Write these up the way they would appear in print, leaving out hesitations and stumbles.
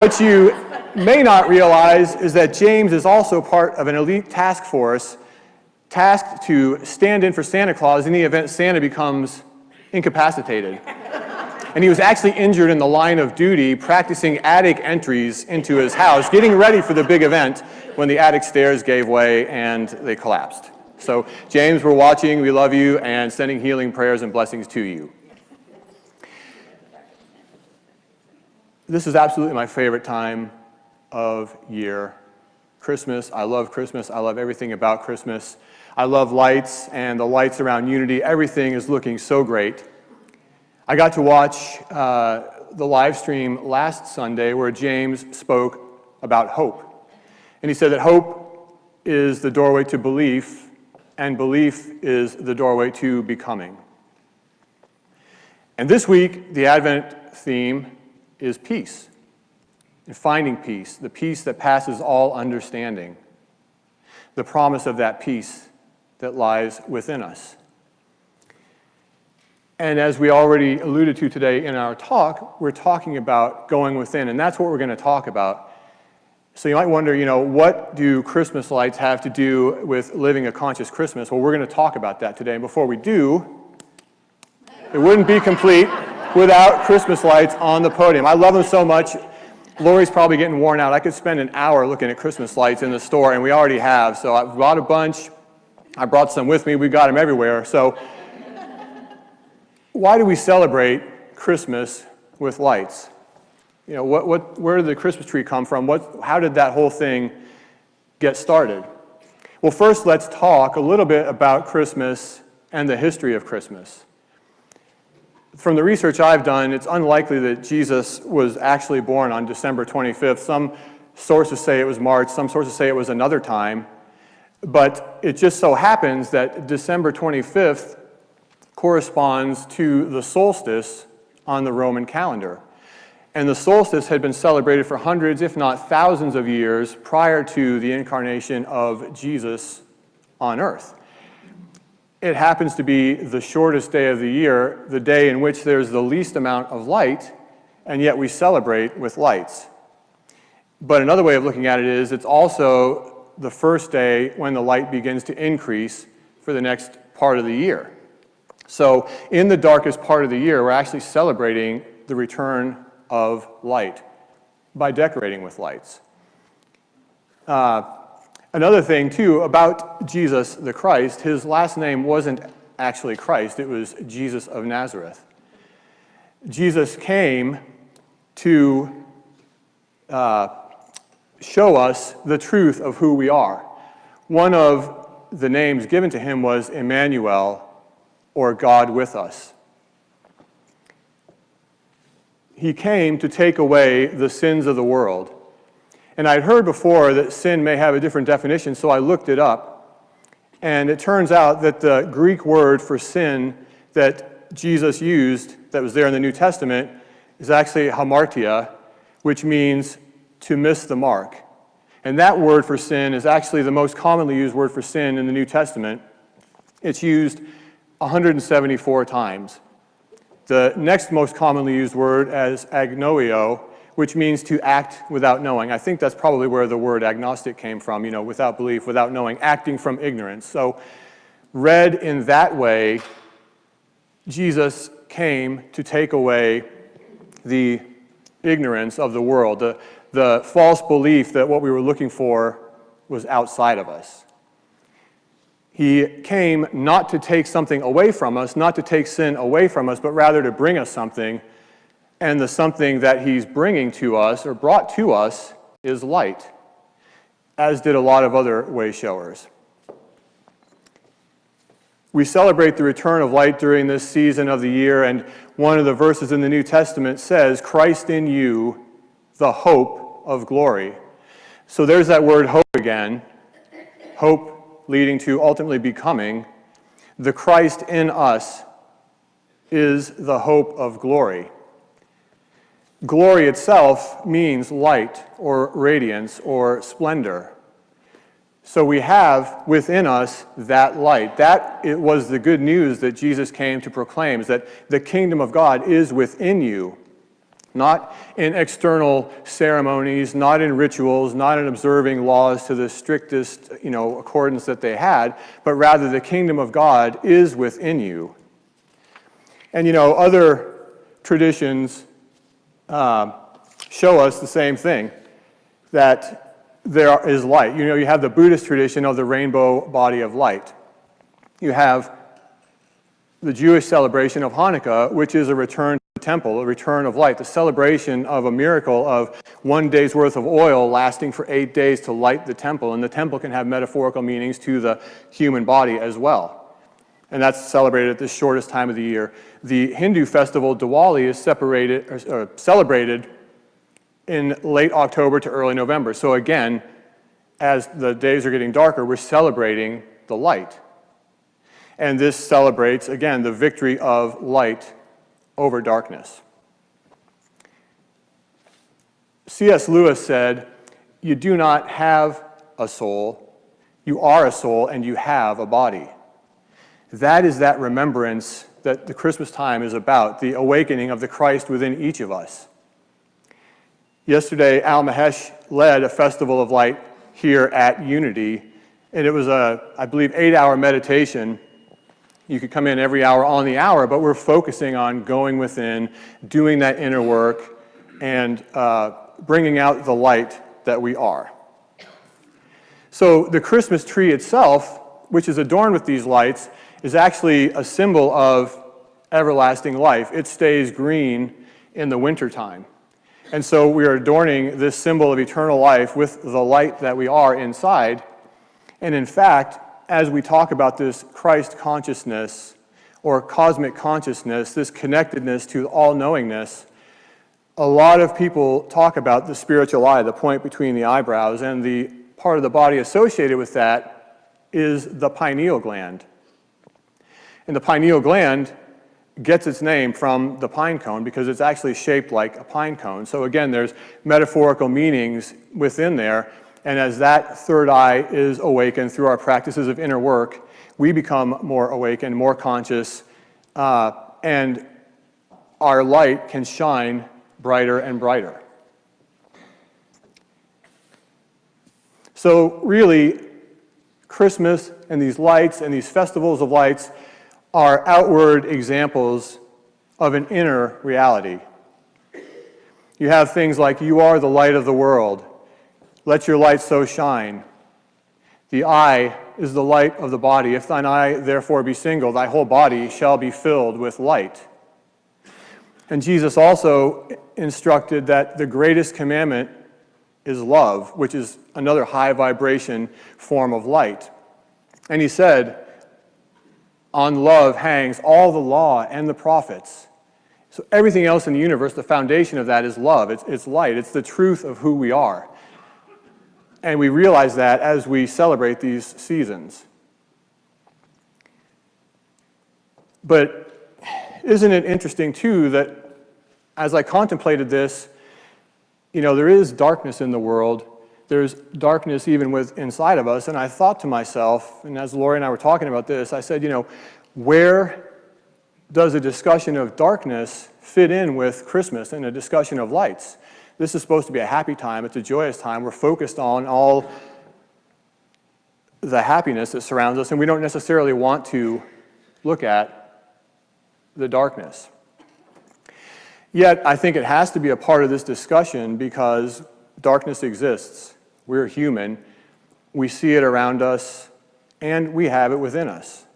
What you may not realize is that James is also part of an elite task force tasked to stand in for Santa Claus in the event Santa becomes incapacitated. And he was actually injured in the line of duty practicing attic entries into his house, getting ready for the big event when the attic stairs gave way and they collapsed. So, James, we're watching, we love you, and sending healing prayers and blessings to you. This is absolutely my favorite time of year. Christmas, I love Christmas. I love everything about Christmas. I love lights and the lights around Unity. Everything is looking so great. I got to watch the live stream last Sunday where James spoke about hope. And he said that hope is the doorway to belief, and belief is the doorway to becoming. And this week, the Advent theme is peace, and finding peace, the peace that passes all understanding, the promise of that peace that lies within us. And as we already alluded to today in our talk, we're talking about going within, and that's what we're going to talk about. So you might wonder, what do Christmas lights have to do with living a conscious Christmas? Well, we're going to talk about that today. And before we do, it wouldn't be complete without Christmas lights on the podium. I love them so much. Lori's probably getting worn out. I could spend an hour looking at Christmas lights in the store, and we already have. So I bought a bunch. I brought some with me. We got them everywhere. So why do we celebrate Christmas with lights? Where did the Christmas tree come from? How did that whole thing get started? Well, first, let's talk a little bit about Christmas and the history of Christmas. From the research I've done, it's unlikely that Jesus was actually born on December 25th. Some sources say it was March, some sources say it was another time. But it just so happens that December 25th corresponds to the solstice on the Roman calendar. And the solstice had been celebrated for hundreds, if not thousands of years prior to the incarnation of Jesus on earth. It happens to be the shortest day of the year, the day in which there's the least amount of light, and yet we celebrate with lights. But another way of looking at it is it's also the first day when the light begins to increase for the next part of the year. So in the darkest part of the year, we're actually celebrating the return of light by decorating with lights. Another thing, too, about Jesus the Christ, his last name wasn't actually Christ, it was Jesus of Nazareth. Jesus came to show us the truth of who we are. One of the names given to him was Emmanuel, or God with us. He came to take away the sins of the world. And I'd heard before that sin may have a different definition, so I looked it up. And it turns out that the Greek word for sin that Jesus used, that was there in the New Testament, is actually hamartia, which means to miss the mark. And that word for sin is actually the most commonly used word for sin in the New Testament. It's used 174 times. The next most commonly used word is agnoio, which means to act without knowing. I think that's probably where the word agnostic came from, without belief, without knowing, acting from ignorance. So read in that way, Jesus came to take away the ignorance of the world, the false belief that what we were looking for was outside of us. He came not to take something away from us, not to take sin away from us, but rather to bring us something. And the something that he's bringing to us, or brought to us, is light, as did a lot of other way showers. We celebrate the return of light during this season of the year, and one of the verses in the New Testament says, Christ in you, the hope of glory. So there's that word hope again, hope leading to ultimately becoming. The Christ in us is the hope of glory. Glory itself means light or radiance or splendor. So we have within us that light. That it was the good news that Jesus came to proclaim, is that the kingdom of God is within you. Not in external ceremonies, not in rituals, not in observing laws to the strictest, accordance that they had, but rather the kingdom of God is within you. And, other traditions show us the same thing, that there is light. You have the Buddhist tradition of the rainbow body of light. You have the Jewish celebration of Hanukkah, which is a return to the temple, a return of light, the celebration of a miracle of 1 day's worth of oil lasting for 8 days to light the temple. And the temple can have metaphorical meanings to the human body as well. And that's celebrated at the shortest time of the year. The Hindu festival Diwali is celebrated in late October to early November. So again, as the days are getting darker, we're celebrating the light. And this celebrates, again, the victory of light over darkness. C.S. Lewis said, "You do not have a soul, you are a soul and you have a body." That is that remembrance that the Christmas time is about, the awakening of the Christ within each of us. Yesterday, Al Mahesh led a festival of light here at Unity, and it was I believe, 8-hour meditation. You could come in every hour on the hour, but we're focusing on going within, doing that inner work, and bringing out the light that we are. So the Christmas tree itself, which is adorned with these lights, is actually a symbol of everlasting life. It stays green in the wintertime. And so we are adorning this symbol of eternal life with the light that we are inside. And in fact, as we talk about this Christ consciousness or cosmic consciousness, this connectedness to all-knowingness, a lot of people talk about the spiritual eye, the point between the eyebrows, and the part of the body associated with that is the pineal gland. And the pineal gland gets its name from the pine cone because it's actually shaped like a pine cone. So again, there's metaphorical meanings within there. And as that third eye is awakened through our practices of inner work, we become more awakened, more conscious, and our light can shine brighter and brighter. So really, Christmas and these lights and these festivals of lights are outward examples of an inner reality. You have things like, "You are the light of the world. Let your light so shine." The eye is the light of the body. "If thine eye therefore be single, thy whole body shall be filled with light." And Jesus also instructed that the greatest commandment is love, which is another high vibration form of light. And he said, "On love hangs all the law and the prophets." So everything else in the universe, the foundation of that is love. It's light. It's the truth of who we are. And we realize that as we celebrate these seasons. But isn't it interesting, too, that as I contemplated this, there is darkness in the world. There's darkness even inside of us. And I thought to myself, and as Lori and I were talking about this, I said, where does a discussion of darkness fit in with Christmas and a discussion of lights? This is supposed to be a happy time. It's a joyous time. We're focused on all the happiness that surrounds us, and we don't necessarily want to look at the darkness. Yet, I think it has to be a part of this discussion because darkness exists. We're human. We see it around us, and we have it within us.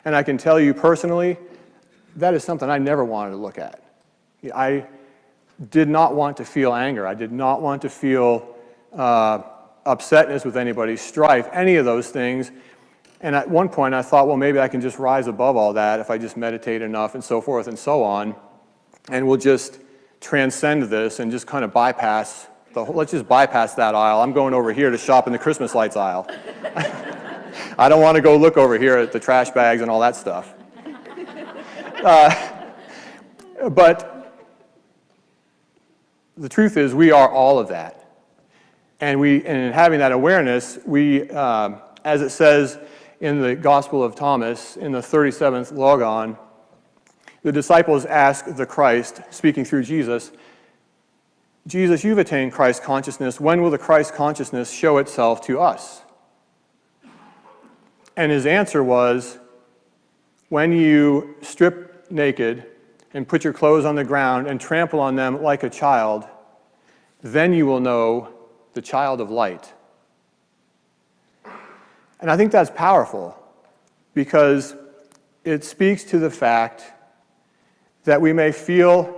And I can tell you personally, that is something I never wanted to look at. I did not want to feel anger. I did not want to feel upsetness with anybody, strife, any of those things. And at one point I thought, well, maybe I can just rise above all that if I just meditate enough and so forth and so on. And we'll just transcend this and just kind of bypass let's just bypass that aisle. I'm going over here to shop in the Christmas lights aisle. I don't want to go look over here at the trash bags and all that stuff. But the truth is, we are all of that. And in having that awareness, we, as it says in the Gospel of Thomas, in the 37th Logon, the disciples ask the Christ, speaking through Jesus, Jesus, you've attained Christ consciousness. When will the Christ consciousness show itself to us? And his answer was, when you strip naked and put your clothes on the ground and trample on them like a child, then you will know the child of light. And I think that's powerful because it speaks to the fact that we may feel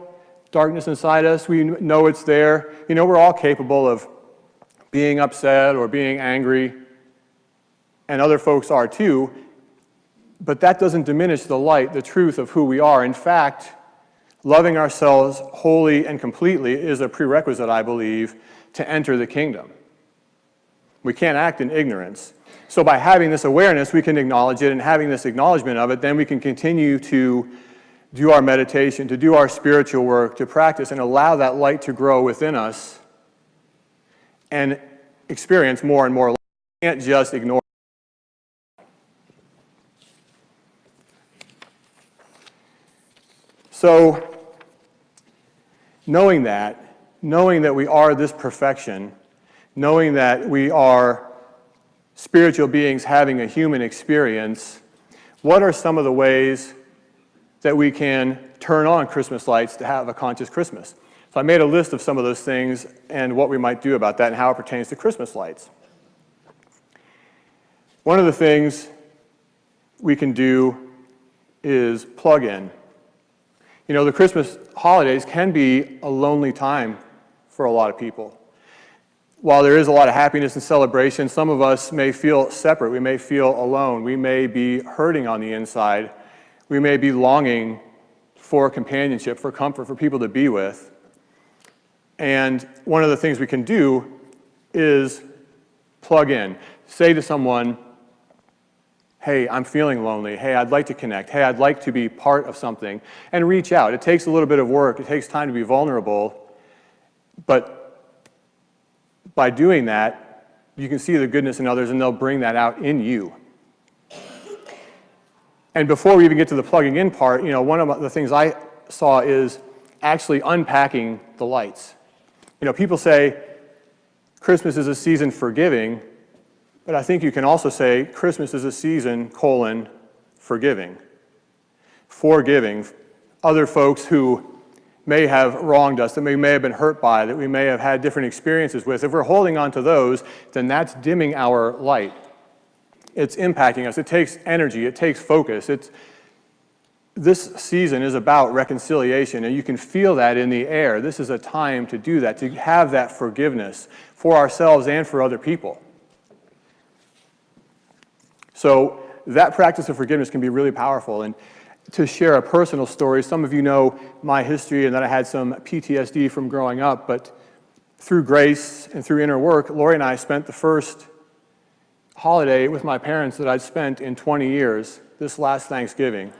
darkness inside us. We know it's there. You know, we're all capable of being upset or being angry, and other folks are too, but that doesn't diminish the light, the truth of who we are. In fact, loving ourselves wholly and completely is a prerequisite, I believe, to enter the kingdom. We can't act in ignorance. So by having this awareness, we can acknowledge it, and having this acknowledgement of it, then we can continue to do our meditation, to do our spiritual work, to practice and allow that light to grow within us and experience more and more light. We can't just ignore it. So, knowing that we are this perfection, knowing that we are spiritual beings having a human experience, what are some of the ways that we can turn on Christmas lights to have a conscious Christmas? So I made a list of some of those things and what we might do about that and how it pertains to Christmas lights. One of the things we can do is plug in. You know, the Christmas holidays can be a lonely time for a lot of people. While there is a lot of happiness and celebration, some of us may feel separate. We may feel alone. We may be hurting on the inside. We may be longing for companionship, for comfort, for people to be with. And one of the things we can do is plug in. Say to someone, hey, I'm feeling lonely. Hey, I'd like to connect. Hey, I'd like to be part of something. And reach out. It takes a little bit of work. It takes time to be vulnerable. But by doing that, you can see the goodness in others, and they'll bring that out in you. And before we even get to the plugging in part, you know, one of the things I saw is actually unpacking the lights. You know, people say Christmas is a season for giving, but I think you can also say Christmas is a season, forgiving. Forgiving other folks who may have wronged us, that we may have been hurt by, that we may have had different experiences with. If we're holding on to those, then that's dimming our light. It's impacting us. It takes energy. It takes focus. This season is about reconciliation, and you can feel that in the air. This is a time to do that, to have that forgiveness for ourselves and for other people. So that practice of forgiveness can be really powerful. And to share a personal story, some of you know my history and that I had some PTSD from growing up, but through grace and through inner work, Lori and I spent the first holiday with my parents that I'd spent in 20 years this last Thanksgiving.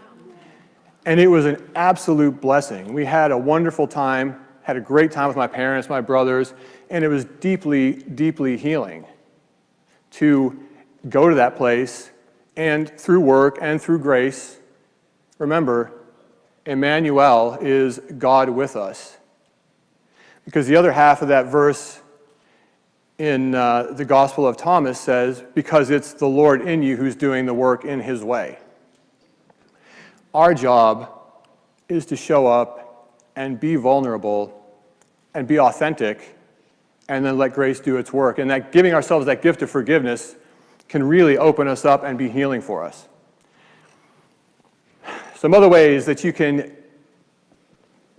And it was an absolute blessing. We had a wonderful time, had a great time with my parents, my brothers, and it was deeply, deeply healing to go to that place and through work and through grace, remember, Emmanuel is God with us. Because the other half of that verse in the Gospel of Thomas says, because it's the Lord in you who's doing the work in his way. Our job is to show up and be vulnerable and be authentic and then let grace do its work. And that giving ourselves that gift of forgiveness can really open us up and be healing for us. Some other ways that you can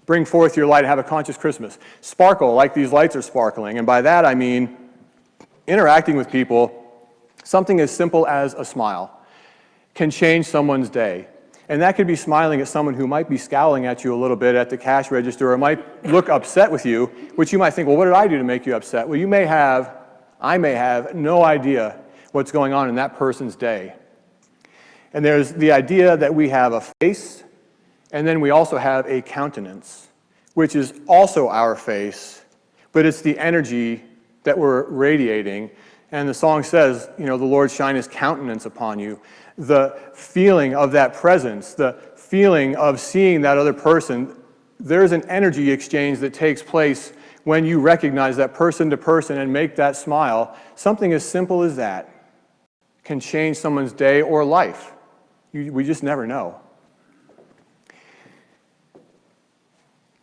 bring forth your light and have a conscious Christmas. Sparkle like these lights are sparkling. And by that I mean interacting with people, something as simple as a smile can change someone's day. And that could be smiling at someone who might be scowling at you a little bit at the cash register or might look upset with you, which you might think, well, what did I do to make you upset? Well, I may have no idea what's going on in that person's day. And there's the idea that we have a face, and then we also have a countenance, which is also our face, but it's the energy that we're radiating. And the song says, you know, the Lord shine his countenance upon you. The feeling of that presence, the feeling of seeing that other person, there's an energy exchange that takes place when you recognize that person to person and make that smile, something as simple as that can change someone's day or life. We just never know.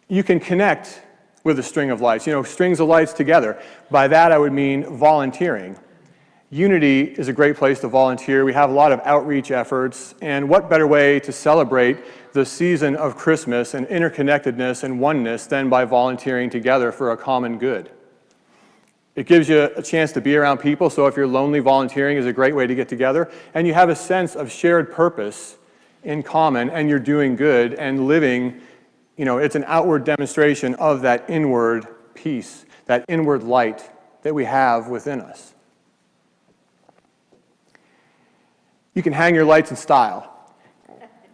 You can connect with a string of lights, strings of lights together. By that I would mean volunteering. Unity is a great place to volunteer. We have a lot of outreach efforts, and what better way to celebrate the season of Christmas and interconnectedness and oneness than by volunteering together for a common good. It gives you a chance to be around people, so if you're lonely, volunteering is a great way to get together, and you have a sense of shared purpose in common, and you're doing good and living, it's an outward demonstration of that inward peace, that inward light that we have within us. You can hang your lights in style.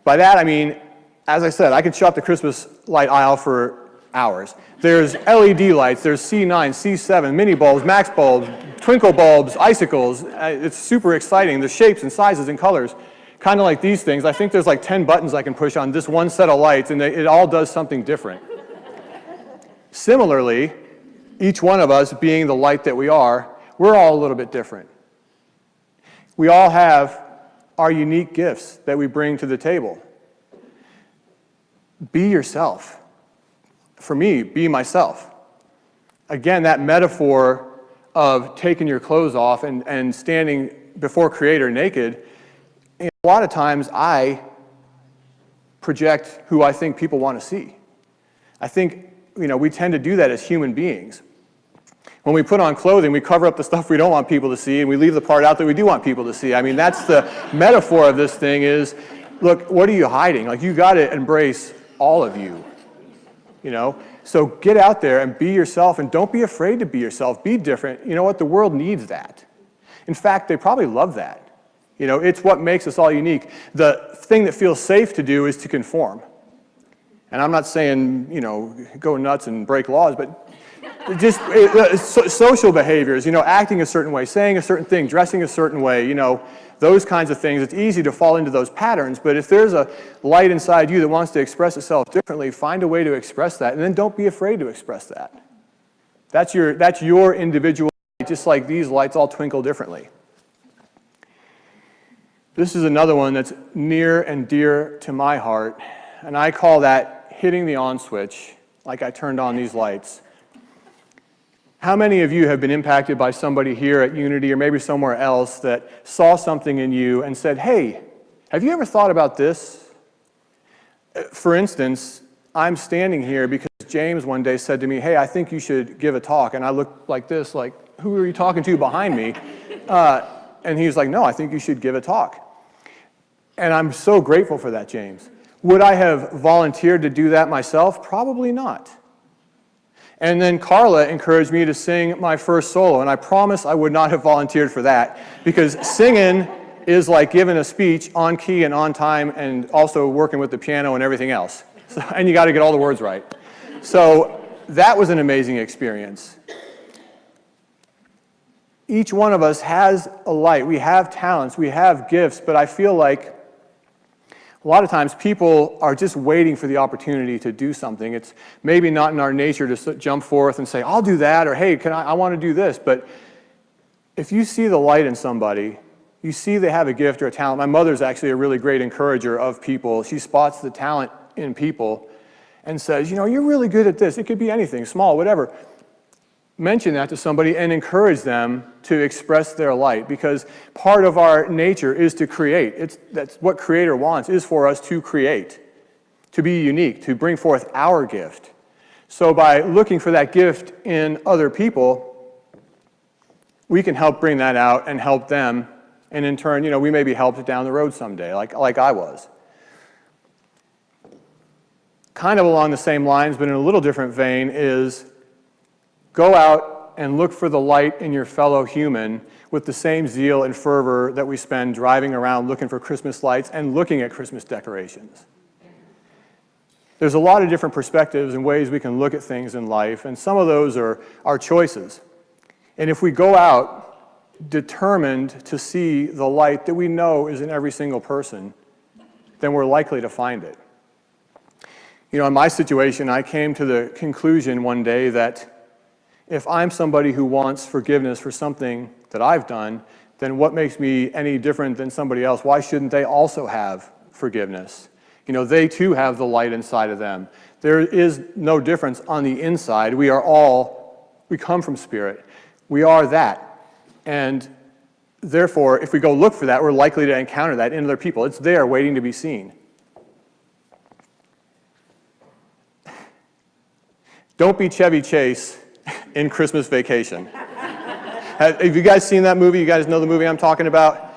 By that I mean, as I said, I can shop the Christmas light aisle for hours. There's LED lights, there's C9, C7, mini bulbs, max bulbs, twinkle bulbs, icicles. It's super exciting. The shapes and sizes and colors, kind of like these things. I think there's like 10 buttons I can push on this one set of lights, and it all does something different. Similarly, each one of us being the light that we are, we're all a little bit different. We all have our unique gifts that we bring to the table. Be yourself. For me, be myself. Again, that metaphor of taking your clothes off and standing before Creator naked, a lot of times I project who I think people want to see. I think, we tend to do that as human beings. When we put on clothing, we cover up the stuff we don't want people to see, and we leave the part out that we do want people to see. I mean, that's the metaphor of this thing is, look, what are you hiding? Like, you got to embrace all of you, So get out there and be yourself, and don't be afraid to be yourself. Be different. You know what? The world needs that. In fact, they probably love that. It's what makes us all unique. The thing that feels safe to do is to conform. And I'm not saying, go nuts and break laws, but just social behaviors, acting a certain way, saying a certain thing, dressing a certain way, those kinds of things. It's easy to fall into those patterns, but if there's a light inside you that wants to express itself differently, find a way to express that, and then don't be afraid to express that. That's your individual light, just like these lights all twinkle differently. This is another one that's near and dear to my heart, and I call that hitting the on switch, like I turned on these lights. How many of you have been impacted by somebody here at Unity or maybe somewhere else that saw something in you and said, hey, have you ever thought about this? For instance, I'm standing here because James one day said to me, hey, I think you should give a talk. And I looked like this, like, who are you talking to behind me? And he was like, no, I think you should give a talk. And I'm so grateful for that, James. Would I have volunteered to do that myself? Probably not. And then Carla encouraged me to sing my first solo, and I promise I would not have volunteered for that, because singing is like giving a speech on key and on time, and also working with the piano and everything else. And you got to get all the words right. So that was an amazing experience. Each one of us has a light. We have talents, we have gifts, but I feel like a lot of times people are just waiting for the opportunity to do something. It's maybe not in our nature to jump forth and say, I'll do that, or hey, I want to do this. But if you see the light in somebody, you see they have a gift or a talent. My mother's actually a really great encourager of people. She spots the talent in people and says, you're really good at this. It could be anything, small, whatever. Mention that to somebody and encourage them to express their light, because part of our nature is to create. That's what Creator wants, is for us to create, to be unique, to bring forth our gift. So by looking for that gift in other people, we can help bring that out and help them, and in turn, we may be helped down the road someday, like I was. Kind of along the same lines, but in a little different vein, is go out and look for the light in your fellow human with the same zeal and fervor that we spend driving around looking for Christmas lights and looking at Christmas decorations. There's a lot of different perspectives and ways we can look at things in life, and some of those are our choices. And if we go out determined to see the light that we know is in every single person, then we're likely to find it. In my situation, I came to the conclusion one day that If I'm somebody who wants forgiveness for something that I've done, then what makes me any different than somebody else? Why shouldn't they also have forgiveness? They too have the light inside of them. There is no difference on the inside. We come from Spirit. We are that. And therefore, if we go look for that, we're likely to encounter that in other people. It's there waiting to be seen. Don't be Chevy Chase in Christmas Vacation. Have you guys seen that movie? You guys know the movie I'm talking about?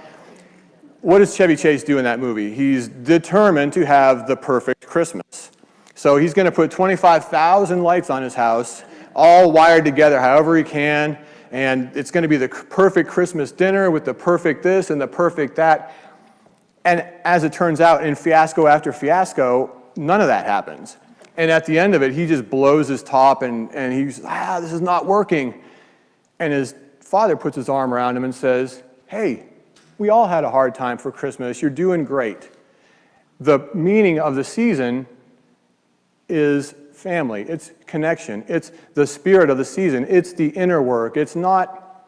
What does Chevy Chase do in that movie? He's determined to have the perfect Christmas. So he's going to put 25,000 lights on his house, all wired together however he can, and it's going to be the perfect Christmas dinner with the perfect this and the perfect that. And as it turns out, in fiasco after fiasco, none of that happens. And at the end of it, he just blows his top and he's, this is not working. And his father puts his arm around him and says, hey, we all had a hard time for Christmas. You're doing great. The meaning of the season is family. It's connection. It's the spirit of the season. It's the inner work. It's not,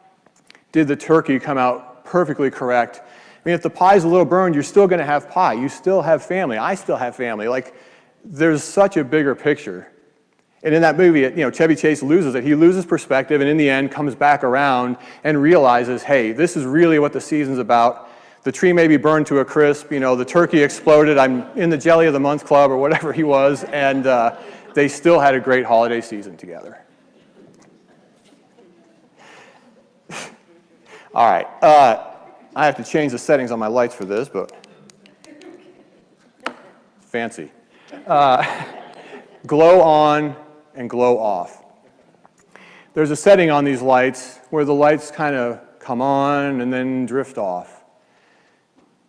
did the turkey come out perfectly correct? I mean, if the pie's a little burned, you're still going to have pie. You still have family. I still have family. There's such a bigger picture. And in that movie, Chevy Chase loses it. He loses perspective and in the end comes back around and realizes, hey, this is really what the season's about. The tree may be burned to a crisp. The turkey exploded. I'm in the Jelly of the Month Club or whatever he was. And they still had a great holiday season together. All right. I have to change the settings on my lights for this, but fancy. Glow on and glow off. There's a setting on these lights where the lights kind of come on and then drift off.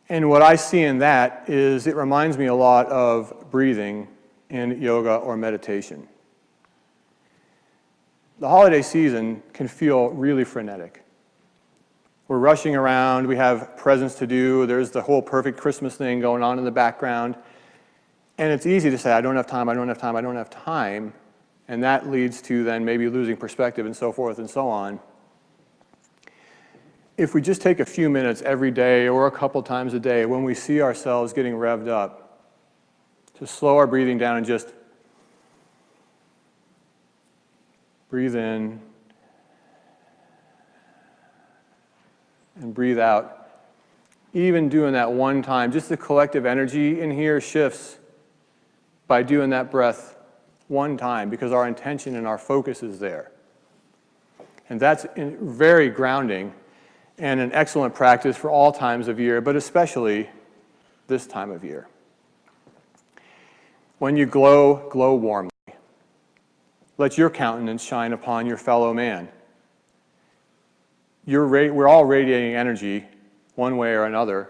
And what I see in that is it reminds me a lot of breathing in yoga or meditation. The holiday season can feel really frenetic. We're rushing around, we have presents to do, there's the whole perfect Christmas thing going on in the background. And it's easy to say, I don't have time, I don't have time, I don't have time. And that leads to then maybe losing perspective and so forth and so on. If we just take a few minutes every day or a couple times a day when we see ourselves getting revved up, to slow our breathing down and just breathe in and breathe out. Even doing that one time, just the collective energy in here shifts by doing that breath one time because our intention and our focus is there. And that's very grounding and an excellent practice for all times of year, but especially this time of year. When you glow, glow warmly. Let your countenance shine upon your fellow man. We're all radiating energy one way or another.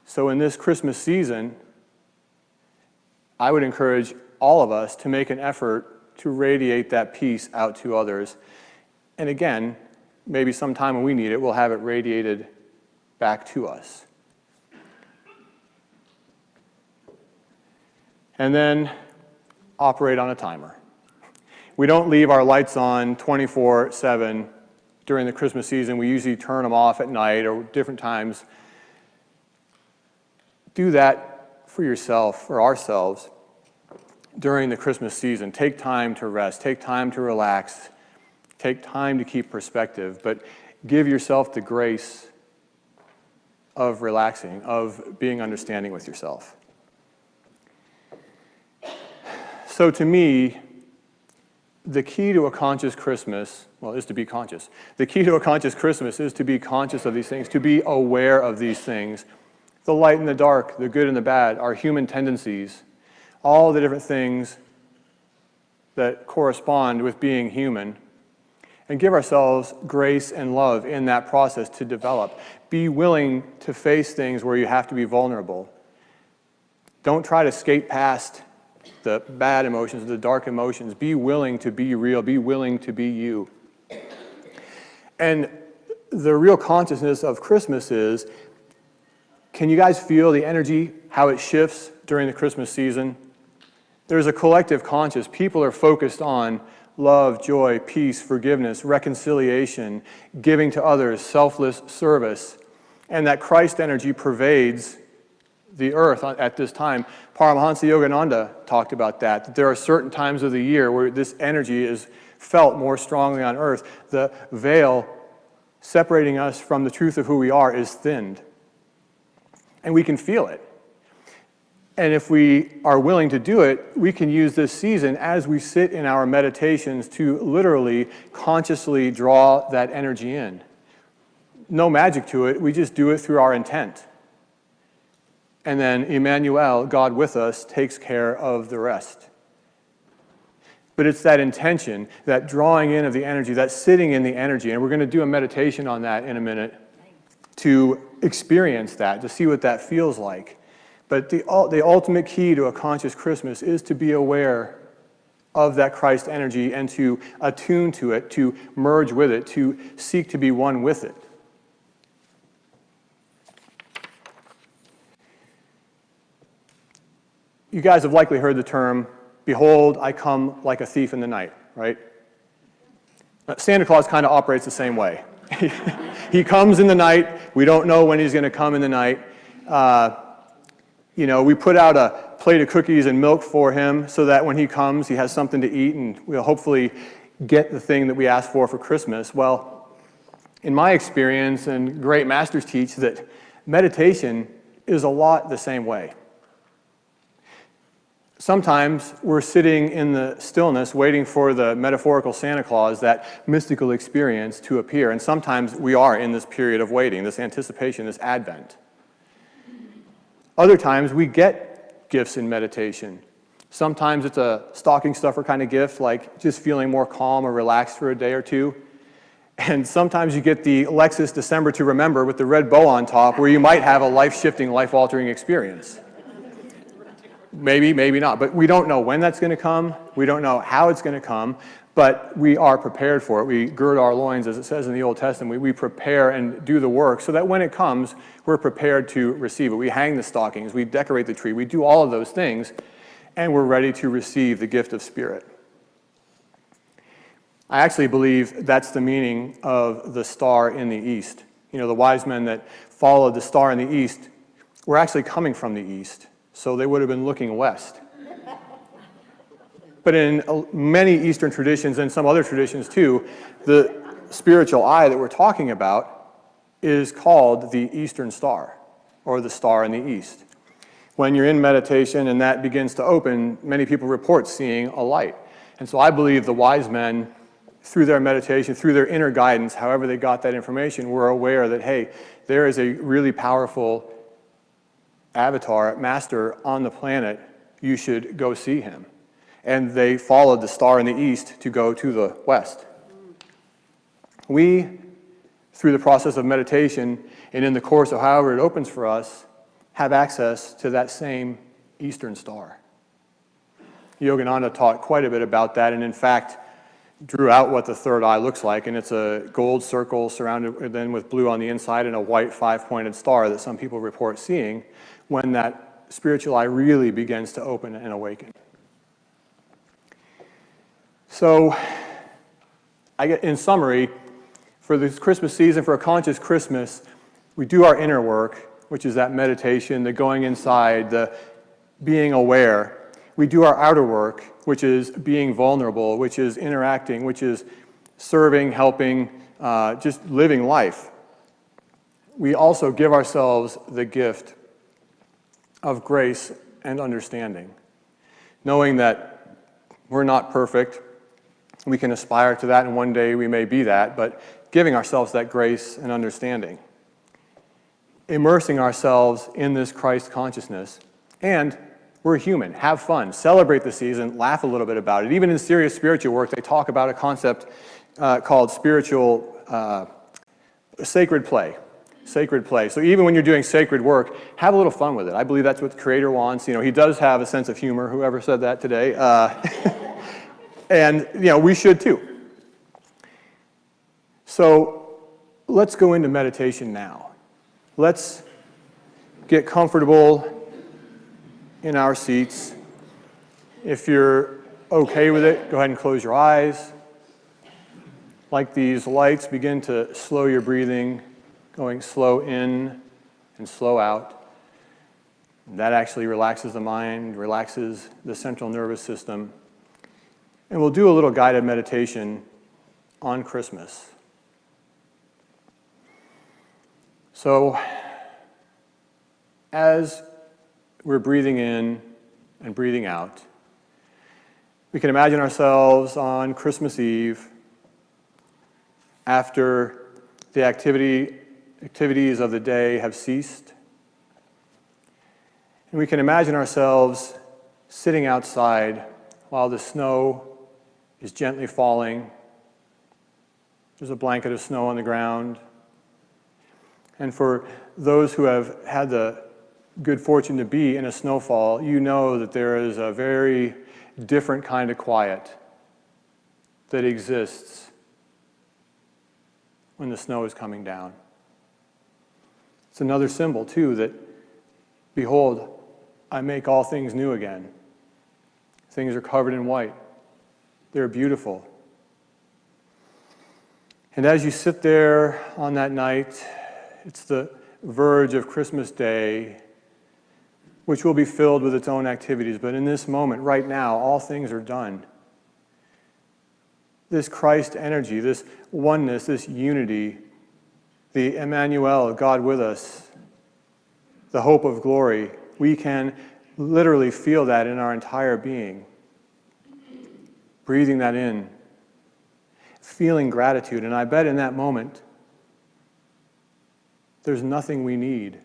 So in this Christmas season, I would encourage all of us to make an effort to radiate that peace out to others. And again, maybe sometime when we need it, we'll have it radiated back to us. And then operate on a timer. We don't leave our lights on 24/7 during the Christmas season. We usually turn them off at night or different times. Do that for yourself, for ourselves, during the Christmas season. Take time to rest, take time to relax, take time to keep perspective, but give yourself the grace of relaxing, of being understanding with yourself. So to me, the key to a conscious Christmas, is to be conscious. The key to a conscious Christmas is to be conscious of these things, to be aware of these things. The light and the dark, the good and the bad, our human tendencies, all the different things that correspond with being human, and give ourselves grace and love in that process to develop. Be willing to face things where you have to be vulnerable. Don't try to skate past the bad emotions, the dark emotions. Be willing to be real. Be willing to be you. And the real consciousness of Christmas is, can you guys feel the energy, how it shifts during the Christmas season? There's a collective conscious. People are focused on love, joy, peace, forgiveness, reconciliation, giving to others, selfless service, and that Christ energy pervades the earth at this time. Paramahansa Yogananda talked about that there are certain times of the year where this energy is felt more strongly on earth. The veil separating us from the truth of who we are is thinned, and we can feel it. And if we are willing to do it, we can use this season as we sit in our meditations to literally, consciously draw that energy in. No magic to it, we just do it through our intent. And then Emmanuel, God with us, takes care of the rest. But it's that intention, that drawing in of the energy, that sitting in the energy, and we're going to do a meditation on that in a minute to experience that, to see what that feels like. But the ultimate key to a conscious Christmas is to be aware of that Christ energy and to attune to it, to merge with it, to seek to be one with it. You guys have likely heard the term, "Behold, I come like a thief in the night," right? Santa Claus kind of operates the same way. He comes in the night. We don't know when he's going to come in the night. We put out a plate of cookies and milk for him so that when he comes, he has something to eat and we'll hopefully get the thing that we asked for Christmas. Well, in my experience, and great masters teach that meditation is a lot the same way. Sometimes we're sitting in the stillness waiting for the metaphorical Santa Claus, that mystical experience to appear. And sometimes we are in this period of waiting, this anticipation, this Advent. Other times we get gifts in meditation. Sometimes it's a stocking stuffer kind of gift, like just feeling more calm or relaxed for a day or two. And sometimes you get the Lexus December to Remember with the red bow on top, where you might have a life-shifting, life-altering experience. Maybe, maybe not. But we don't know when that's going to come. We don't know how it's going to come. But we are prepared for it. We gird our loins, as it says in the Old Testament. We prepare and do the work so that when it comes, we're prepared to receive it. We hang the stockings. We decorate the tree. We do all of those things. And we're ready to receive the gift of Spirit. I actually believe that's the meaning of the star in the east. The wise men that followed the star in the east were actually coming from the east. So they would have been looking west. But in many Eastern traditions and some other traditions too, the spiritual eye that we're talking about is called the Eastern Star, or the star in the east. When you're in meditation and that begins to open, many people report seeing a light. And so I believe the wise men, through their meditation, through their inner guidance, however they got that information, were aware that, hey, there is a really powerful avatar, master on the planet, you should go see him. And they followed the star in the east to go to the west. We, through the process of meditation and in the course of however it opens for us, have access to that same eastern star. Yogananda taught quite a bit about that, and in fact drew out what the third eye looks like, and it's a gold circle surrounded then with blue on the inside and a white five-pointed star that some people report seeing when that spiritual eye really begins to open and awaken. So, in summary, for this Christmas season, for a conscious Christmas, we do our inner work, which is that meditation, the going inside, the being aware. We do our outer work, which is being vulnerable, which is interacting, which is serving, helping, just living life. We also give ourselves the gift of grace and understanding, knowing that we're not perfect. We can aspire to that, and one day we may be that, but giving ourselves that grace and understanding. Immersing ourselves in this Christ consciousness. And we're human. Have fun. Celebrate the season. Laugh a little bit about it. Even in serious spiritual work, they talk about a concept called spiritual sacred play. Sacred play. So even when you're doing sacred work, have a little fun with it. I believe that's what the Creator wants. He does have a sense of humor, whoever said that today. And, we should too. So let's go into meditation now. Let's get comfortable in our seats. If you're okay with it, go ahead and close your eyes. Like these lights, begin to slow your breathing, going slow in and slow out. That actually relaxes the mind, relaxes the central nervous system. And we'll do a little guided meditation on Christmas. So, as we're breathing in and breathing out, we can imagine ourselves on Christmas Eve after the activities of the day have ceased. And we can imagine ourselves sitting outside while the snow is gently falling. There's a blanket of snow on the ground. And for those who have had the good fortune to be in a snowfall, you know that there is a very different kind of quiet that exists when the snow is coming down. It's another symbol, too, that, behold, I make all things new again. Things are covered in white. They're beautiful. And as you sit there on that night, it's the verge of Christmas Day, which will be filled with its own activities. But in this moment, right now, all things are done. This Christ energy, this oneness, this unity, the Emmanuel, God with us, the hope of glory, we can literally feel that in our entire being. Breathing that in, feeling gratitude. And I bet in that moment, there's nothing we need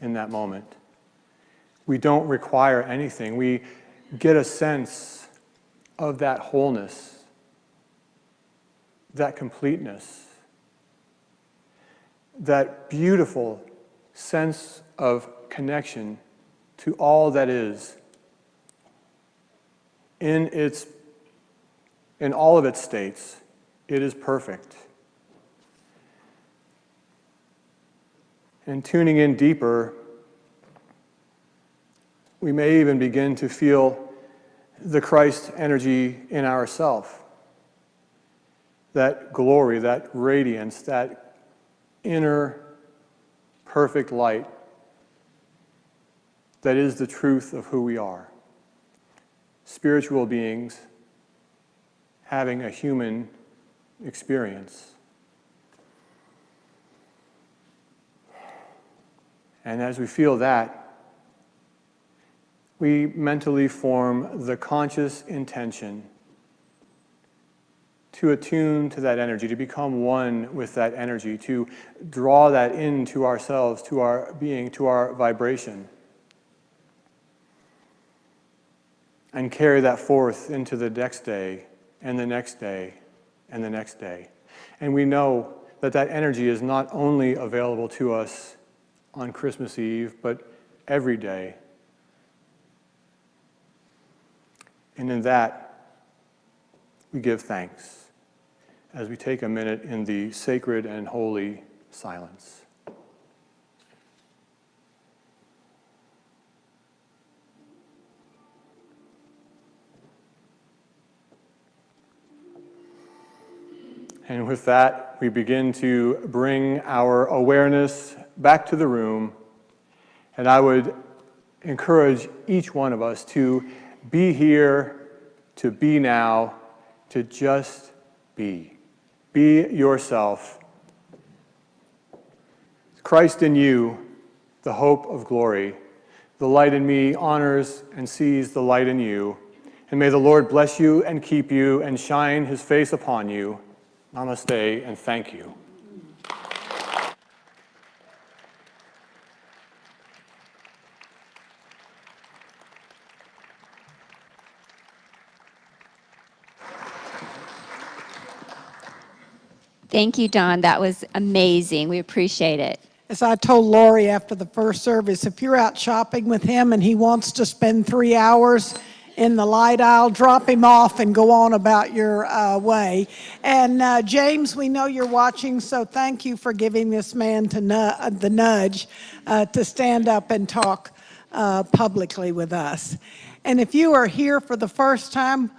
in that moment. We don't require anything. We get a sense of that wholeness, that completeness, that beautiful sense of connection to all that is in all of its states. It is perfect. And tuning in deeper, we may even begin to feel the Christ energy in ourself. That glory, that radiance, that inner perfect light that is the truth of who we are. Spiritual beings having a human experience. And as we feel that, we mentally form the conscious intention to attune to that energy, to become one with that energy, to draw that into ourselves, to our being, to our vibration, and carry that forth into the next day, and the next day, and the next day. And we know that that energy is not only available to us on Christmas Eve, but every day. And in that, we give thanks as we take a minute in the sacred and holy silence. And with that, we begin to bring our awareness back to the room. And I would encourage each one of us to be here, to be now, to just be. Be yourself. Christ in you, the hope of glory. The light in me honors and sees the light in you. And may the Lord bless you and keep you and shine his face upon you. Namaste and thank you. Thank you, Don. That was amazing. We appreciate it. As I told Lori after the first service, if you're out shopping with him and he wants to spend 3 hours in the light aisle, drop him off and go on about your way. And James, we know you're watching, so thank you for giving this man the nudge to stand up and talk publicly with us. And if you are here for the first time,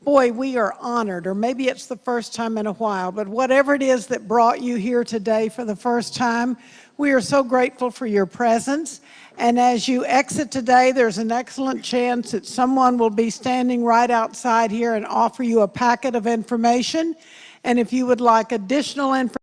boy, we are honored, or maybe it's the first time in a while, but whatever it is that brought you here today for the first time, we are so grateful for your presence. And as you exit today, there's an excellent chance that someone will be standing right outside here and offer you a packet of information. And if you would like additional information,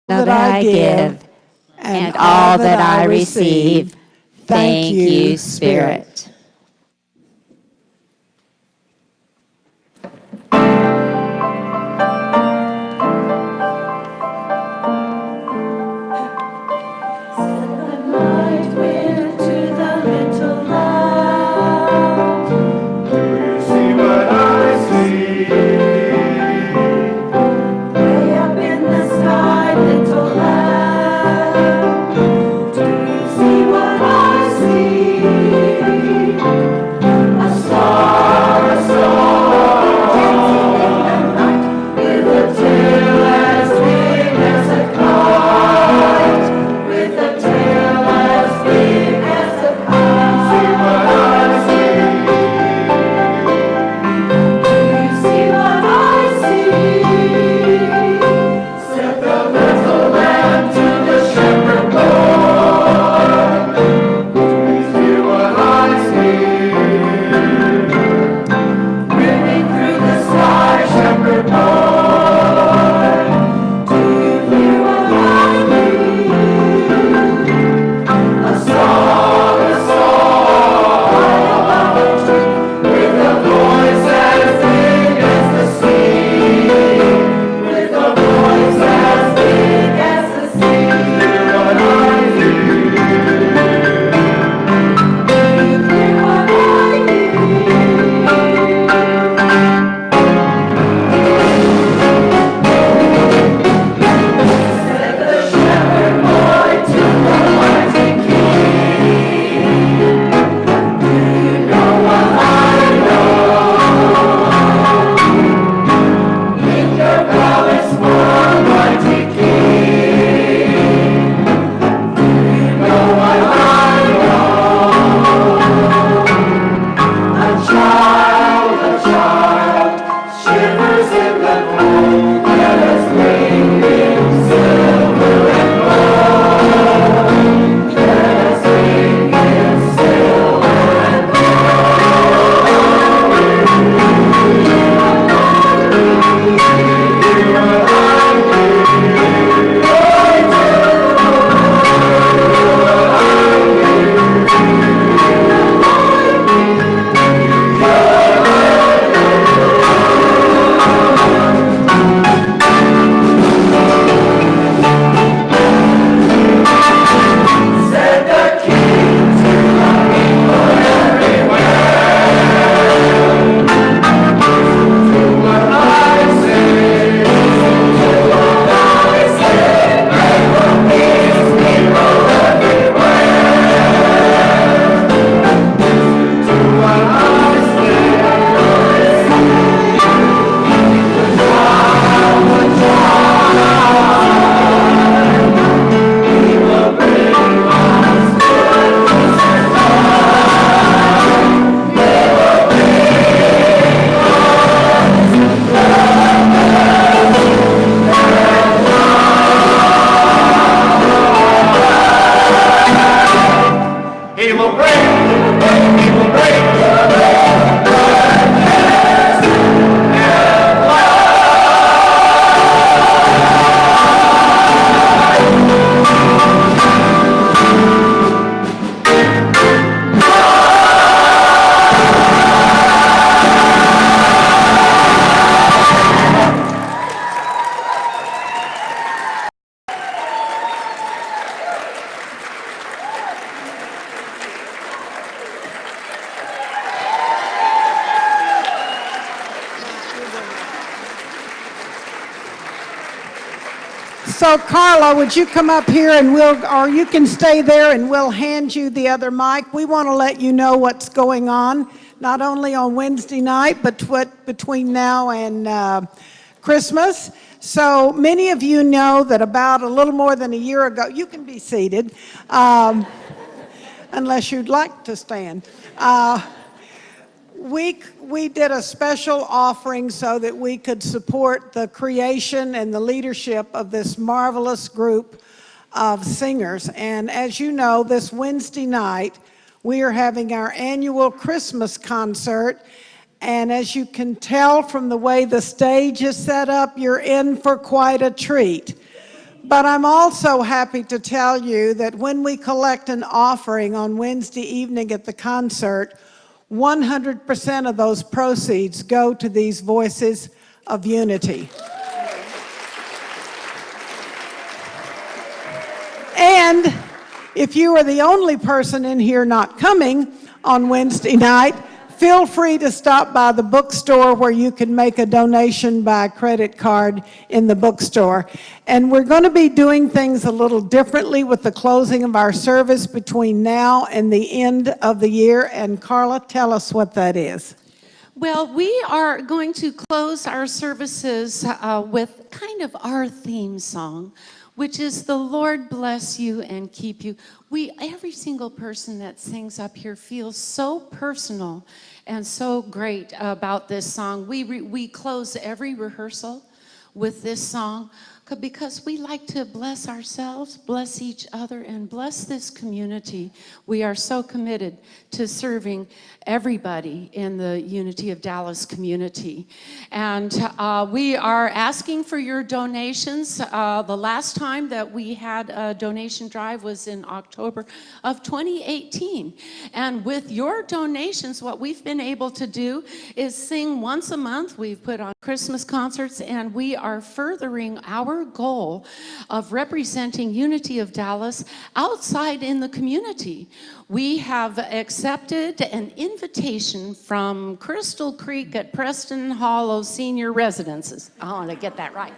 That I give and all that I receive. Thank you, Spirit. See what I see. So Carla, would you come up here and or you can stay there and we'll hand you the other mic. We want to let you know what's going on, not only on Wednesday night, but between now and Christmas. So many of you know that about a little more than a year ago, you can be seated, unless you'd like to stand. We did a special offering so that we could support the creation and the leadership of this marvelous group of singers. And as you know, this Wednesday night, we are having our annual Christmas concert. And as you can tell from the way the stage is set up, you're in for quite a treat. But I'm also happy to tell you that when we collect an offering on Wednesday evening at the concert, 100% of those proceeds go to these Voices of Unity. And if you are the only person in here not coming on Wednesday night, feel free to stop by the bookstore where you can make a donation by credit card in the bookstore. And we're going to be doing things a little differently with the closing of our service between now and the end of the year. And Carla, tell us what that is. Well, we are going to close our services with kind of our theme song, which is "The Lord bless you and keep you." Every single person that sings up here feels so personal and so great about this song. We close every rehearsal with this song because we like to bless ourselves, bless each other, and bless this community. We are so committed to serving everybody in the Unity of Dallas community. And we are asking for your donations. The last time that we had a donation drive was in October of 2018. And with your donations, what we've been able to do is sing once a month. We've put on Christmas concerts, and we are furthering our goal of representing Unity of Dallas outside in the community. We have accepted an invitation from Crystal Creek at Preston Hollow Senior Residences. I want to get that right.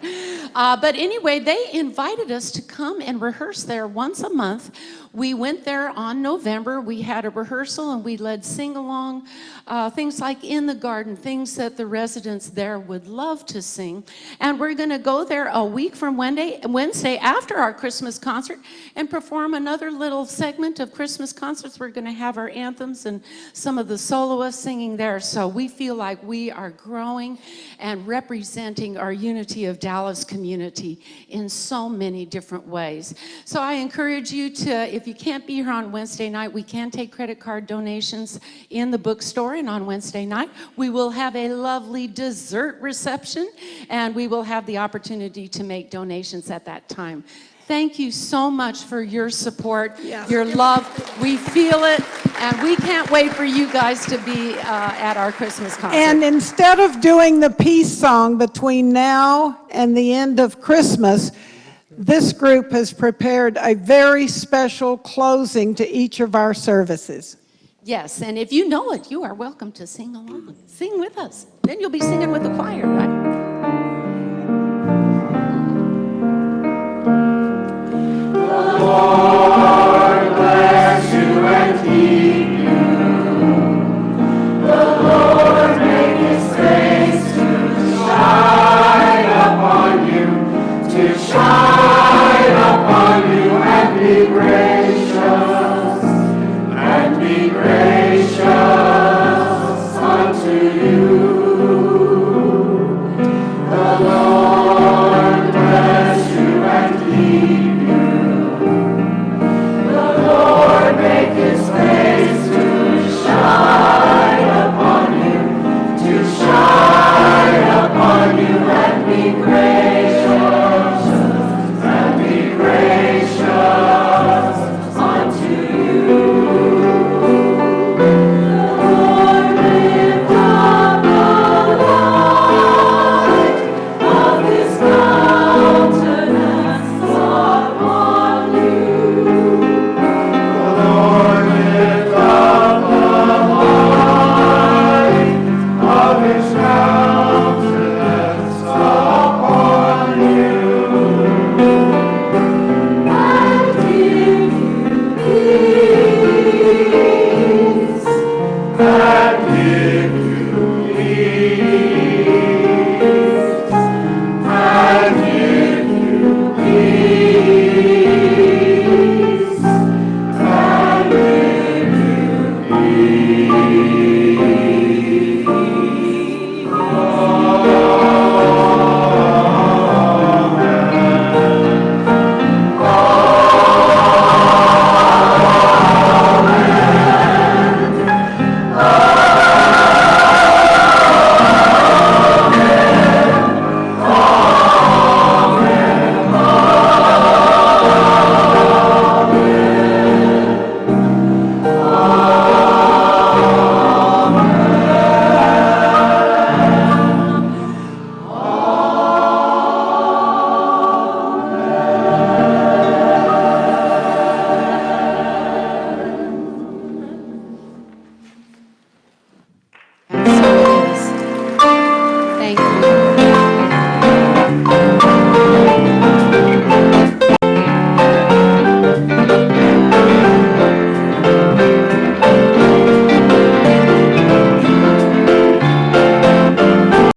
But anyway, they invited us to come and rehearse there once a month. We went there on November. We had a rehearsal and we led sing-along, things like In the Garden, things that the residents there would love to sing. And we're going to go there a week from Wednesday after our Christmas concert and perform another little segment of Christmas concerts. We're going to have our anthems and some of the soloists singing there. So we feel like we are growing and representing our Unity of Dallas community in so many different ways. So I encourage you to, if you can't be here on Wednesday night, we can take credit card donations in the bookstore. And on Wednesday night, we will have a lovely dessert reception, and we will have the opportunity to make donations at that time. Thank you so much for your support, your love. We feel it, and we can't wait for you guys to be at our Christmas concert. And instead of doing the peace song between now and the end of Christmas, this group has prepared a very special closing to each of our services. Yes, and if you know it, you are welcome to sing along. Sing with us. Then you'll be singing with the choir, right?